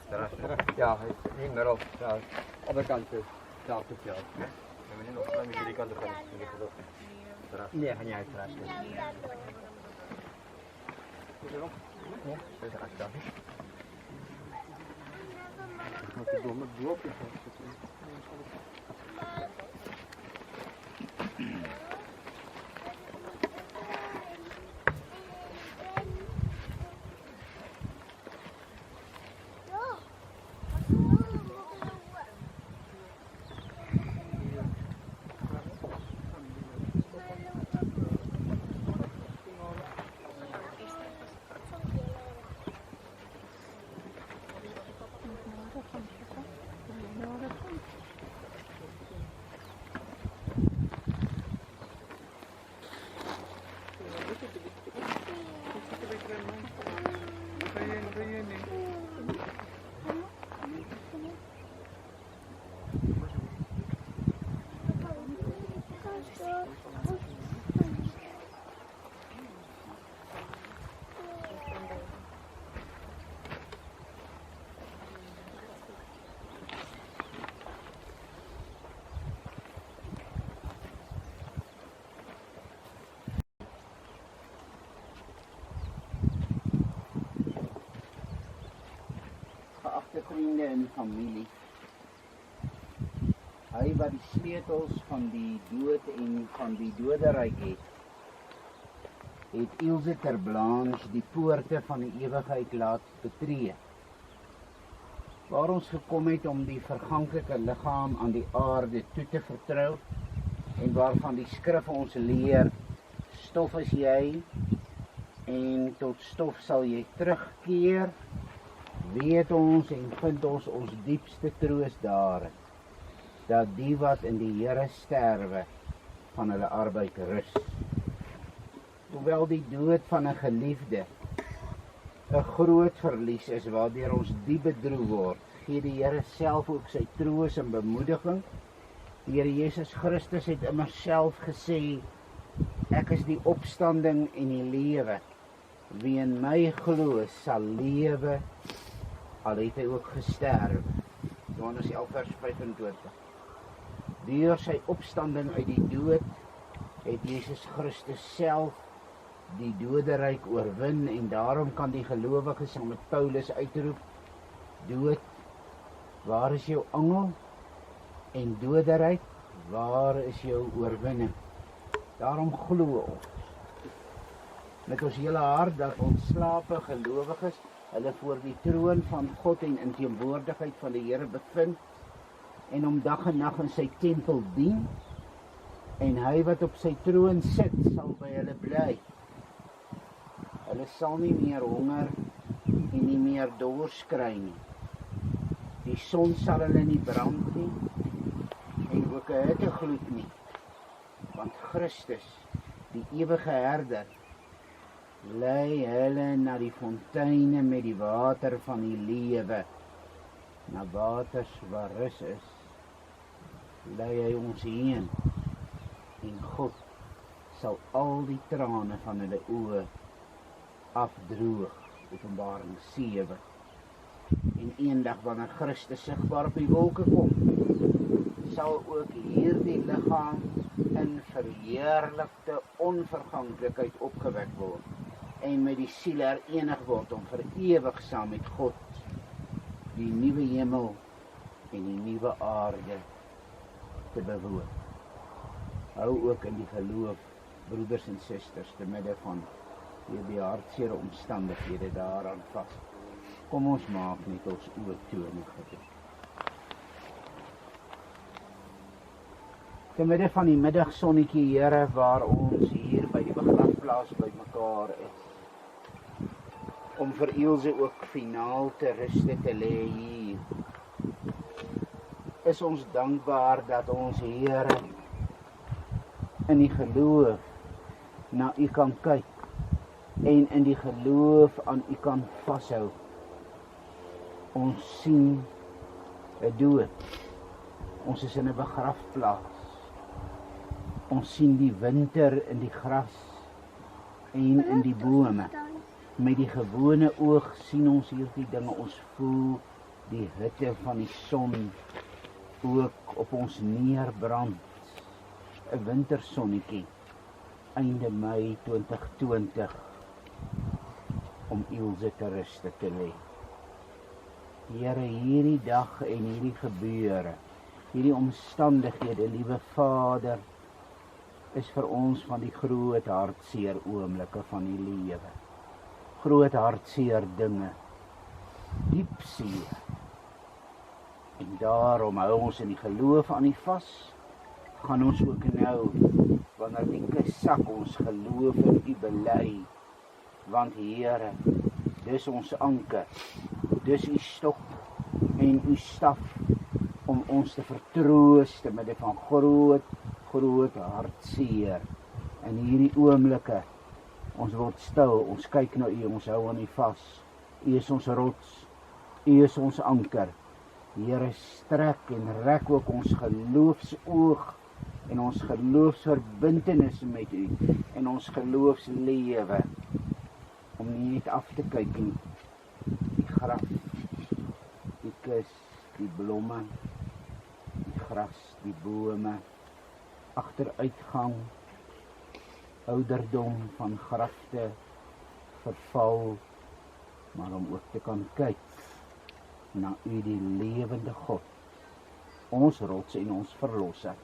Ja, hij is niet meer op. Ja, andere kant is zelf te veel. Nee, ga niet uiteraard. Dat is echt Moet je door met blokjes. in die familie. Hy wat die sleutels van die dood en van die doderyk het Ilse ter Blanche die poorte van die ewigheid laat betree. Waar ons gekom het om die verganklike liggaam aan die aarde toe te vertrou en waarvan die skrif ons leer, stof is jy en tot stof sal jy terugkeer, weet ons en vind ons diepste troos daarin, dat die wat in die Here sterwe van hulle arbeid rus. Hoewel die dood van 'n geliefde 'n groot verlies is waardeur ons diep bedroef word, gee die Here self ook sy troos en bemoediging. Die Here Jesus Christus het immers self gesê, ek is die opstanding en die lewe. Wie in my glo sal lewe, al het hy ook gesterf. Johannes 11 vers 25. Deur sy opstanding uit die dood het Jesus Christus self die doderyk oorwin en daarom kan die gelowige saam met Paulus uitroep, dood, waar is jou angel? En doderyk, waar is jou oorwinning? Daarom glo ons met ons hele hart dat ontslape gelowiges hulle voor die troon van God en in teenwoordigheid van die Here bevind en om dag en nag in sy tempel dien, en hy wat op sy troon sit sal by hulle bly. Hulle sal nie meer honger en nie meer dors kry nie. Die son sal hulle nie brand nie en ook 'n hittegloed nie, want Christus, die ewige herder, lei hulle na die fonteine met die water van die lewe, na waters waar rus is, lei hy ons heen, en God sal al die trane van hulle oë afdroog, Openbaring 7. En eendag wanneer Christus sigbaar op die wolke kom, sal ook hierdie liggaam in verheerlikte onverganklikheid opgewek word en met die siel herenig word om vir ewig saam met God die nuwe hemel en die nuwe aarde te bewoon. Hou ook in die geloof, broeders en susters, te midde van hierdie hartseer omstandighede daaraan vas. Kom ons maak net ons oë toe in die gebed. Te midde van die middagsonnetjie, Here, waar ons hier by die begrafplaas bymekaar is, om vir Ilse ook finaal te ruste te lê hier, is ons dankbaar dat ons Here in die geloof na U kan kyk en in die geloof aan U kan vashou. Ons sien 'n dood. Ons is in 'n begrafplaas. Ons sien die winter in die gras en in die bome. Met die gewone oog sien ons hierdie dinge. Ons voel die hitte van die son ook op ons neerbrand. 'n wintersonnetjie, einde Mei 2020, om Ilse te ruste te lê. Here, hierdie dag en hierdie gebeure, hierdie omstandighede, liewe Vader, is vir ons van die groot hartseer oomblikke van die lewe. Groot hartseer dinge, diep seer. En daarom hou ons in die geloof aan U vas, gaan ons ook nou, wanneer die kus sak, ons geloof in U bely, want Here, dis ons anker, dis U stok en U staf, om ons te vertroos te midde van groot hartseer. In hierdie oomblikke, ons word stil, ons kyk na U, ons hou aan U vas. U is ons rots, U is ons anker. Here, strek en rek ook ons geloofsoog en ons geloofsverbintenis met U en ons geloofslewe, om nie net af te kyk nie. Die graf, die kus, die blomme, die gras, die bome, agteruitgang, ouderdom van grafte, verval, maar om ook te kan kyk na U die lewende God, ons rots en ons verlosser.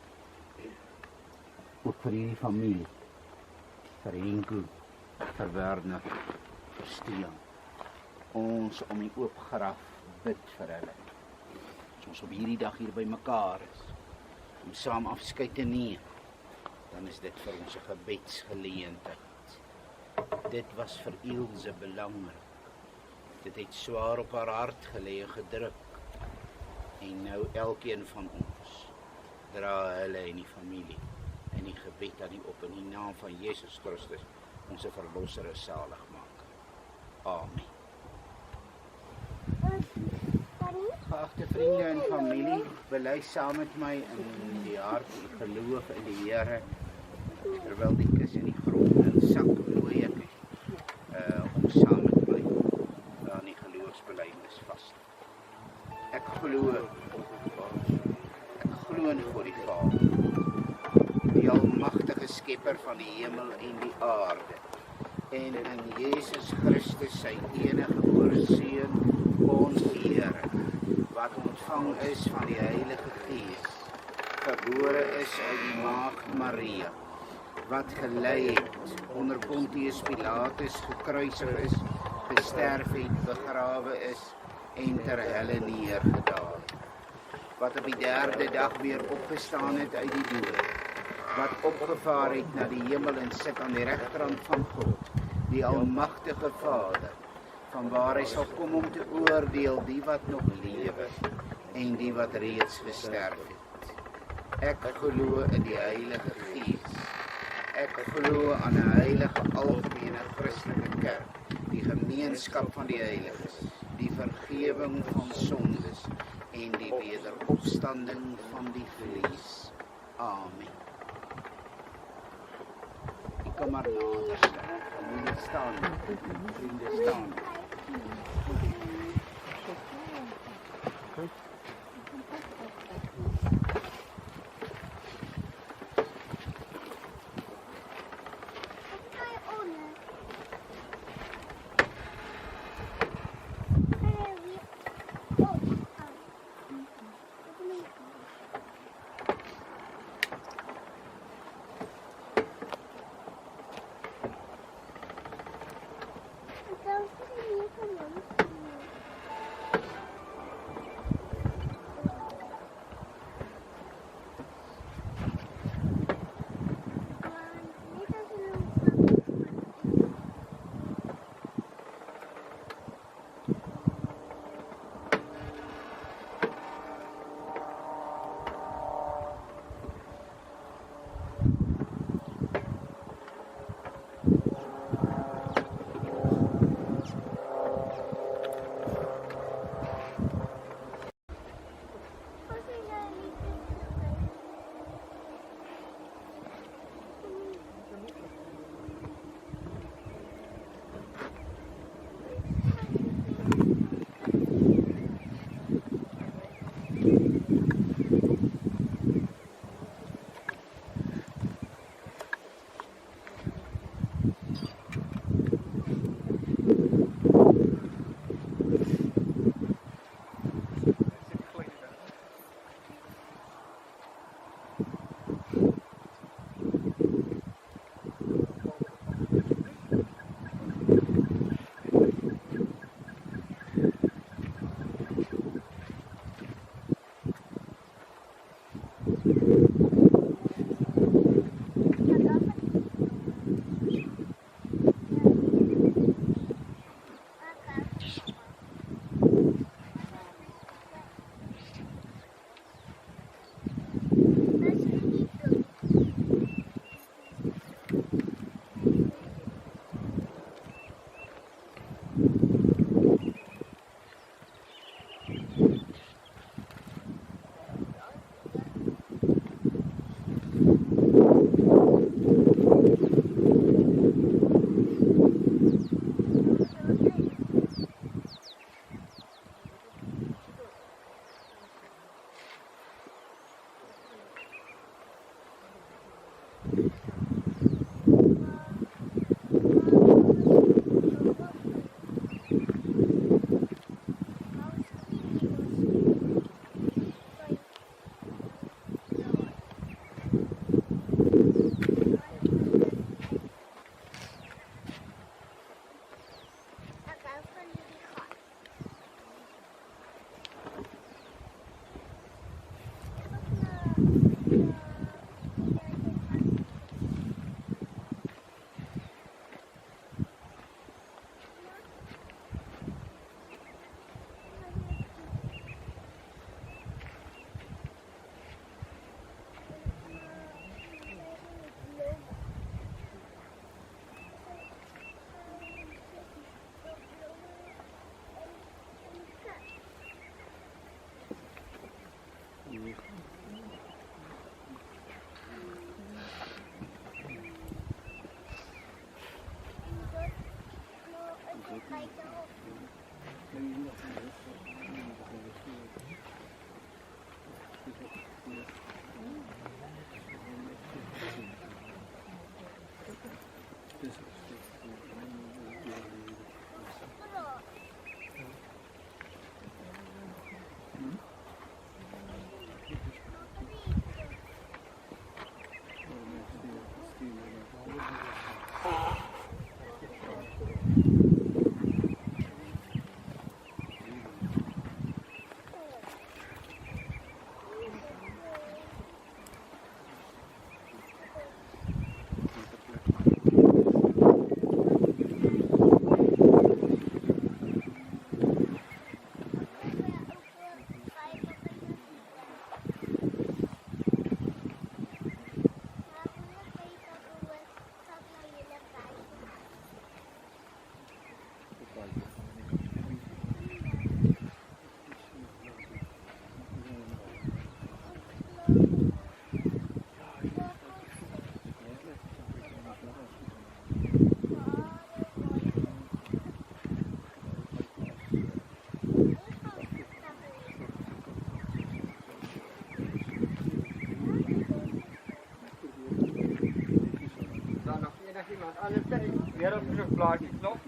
Ook vir hierdie familie, vir Henko, vir Werner, vir Stean. Ons om die oop graf bid vir hulle. As ons op hierdie dag hier by mekaar is, om saam afskeid te neem, dan is dit vir ons 'n gebedsgeleentheid. Dit was vir Ilse belangrik. Dit het swaar op haar hart gelê en gedruk. En nou elkeen van ons dra hulle en die familie in die gebed aan die op in die naam van Jesus Christus, ons verlosser en saligmaker. Amen. Geagte vriende en familie, bely saam met my in die hart die geloof in die Here. Terwyl die kus in die grond in sak, nooi ek om saam met my aan die geloofsbelijdenis vas. Ek glo in God die Vader, die almagtige skepper van die hemel en die aarde, en in Jesus Christus sy enige gebore Seun, ons Here, wat ontvang is van die Heilige Gees, gebore is uit die Maagd Maria, wat gelei het, onder Pontius Pilatus gekruisig is, gesterf het, begrawe is, en ter helle neergedaal, wat op die derde dag weer opgestaan het uit die dood, wat opgevaar het na die hemel en sit aan die regterhand van God, die almagtige Vader, vanwaar hy sal kom om te oordeel die wat nog lewe en die wat reeds gesterf het. Ek glo in die Heilige Gees. Ek glo aan 'n heilige algemene Christelike kerk, die gemeenskap van die heiliges, die vergewing van sondes en die wederopstanding van die vlees. Amen. Ek kom maar nader, familie staan, vriende staan. want anders kan ek weer op so'n blaadjie klop.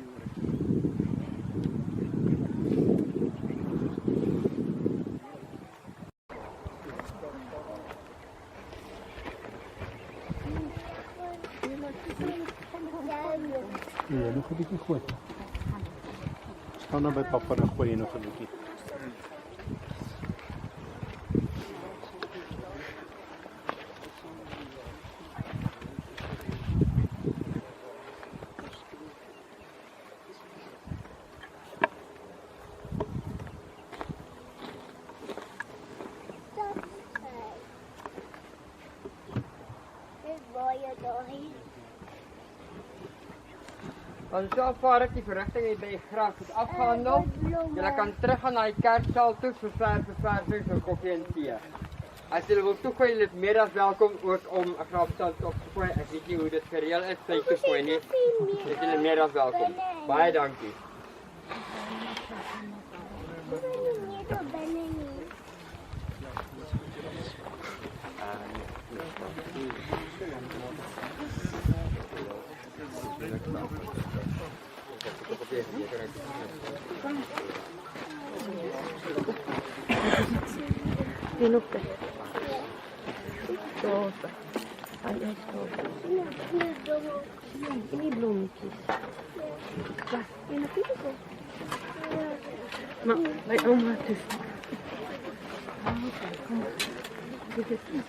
Ja, nog 'n bietjie gooi. Staan nou by pappa en gooi jy nog 'n bietjie. Als je afvaar die verrichting bij je graf is afgehandeld, je kan teruggaan naar je kerkzaal toe voor ververding van koffie en thee. Als je wil toegooien, is het meer dan welkom ook om een grafstand op te gooien. Ik weet niet hoe dit gereel is, bij te gooien niet. Is jullie meer dan welkom. Baie dankie. Minuutti. Tuolta. Ai ei tuolta. Ini bloemetjes. Ja, in de piepel. Maar bij oma tussen. Kom. Dit is iets.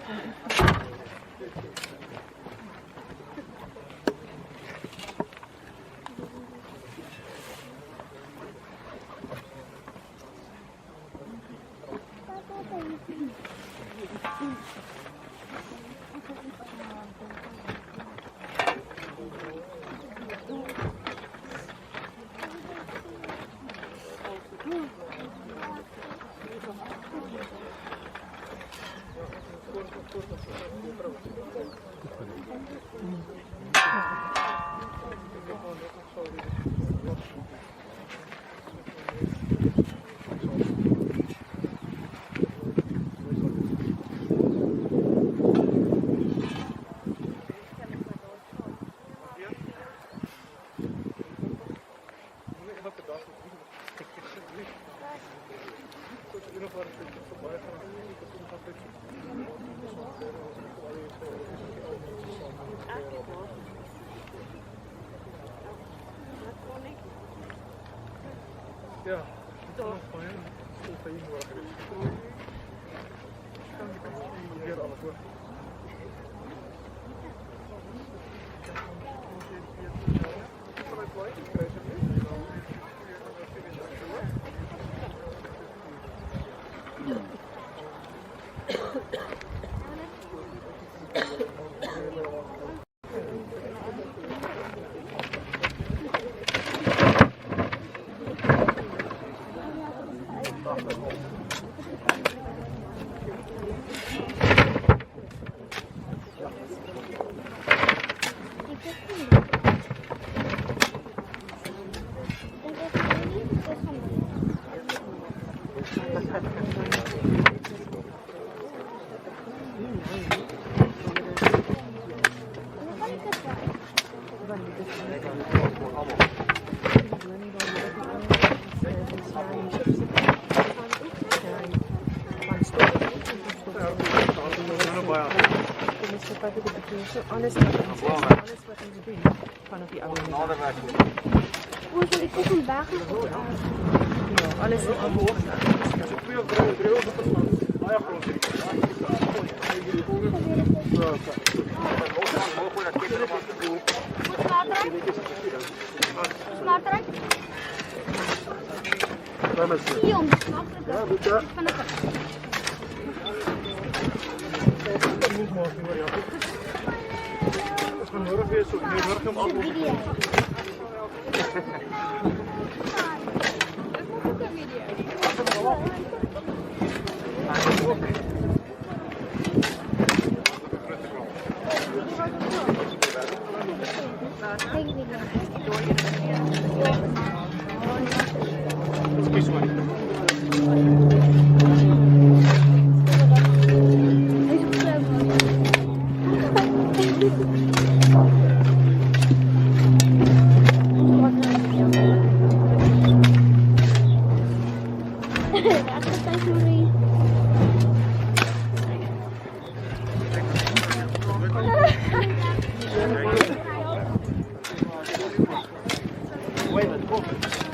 Ja, toch. Dat is wel goed. Kan je hier alles hoor. Alles wat ons doen vanaf die oude Hoe is ik ook een wagen? Ja, alles is aan Wait,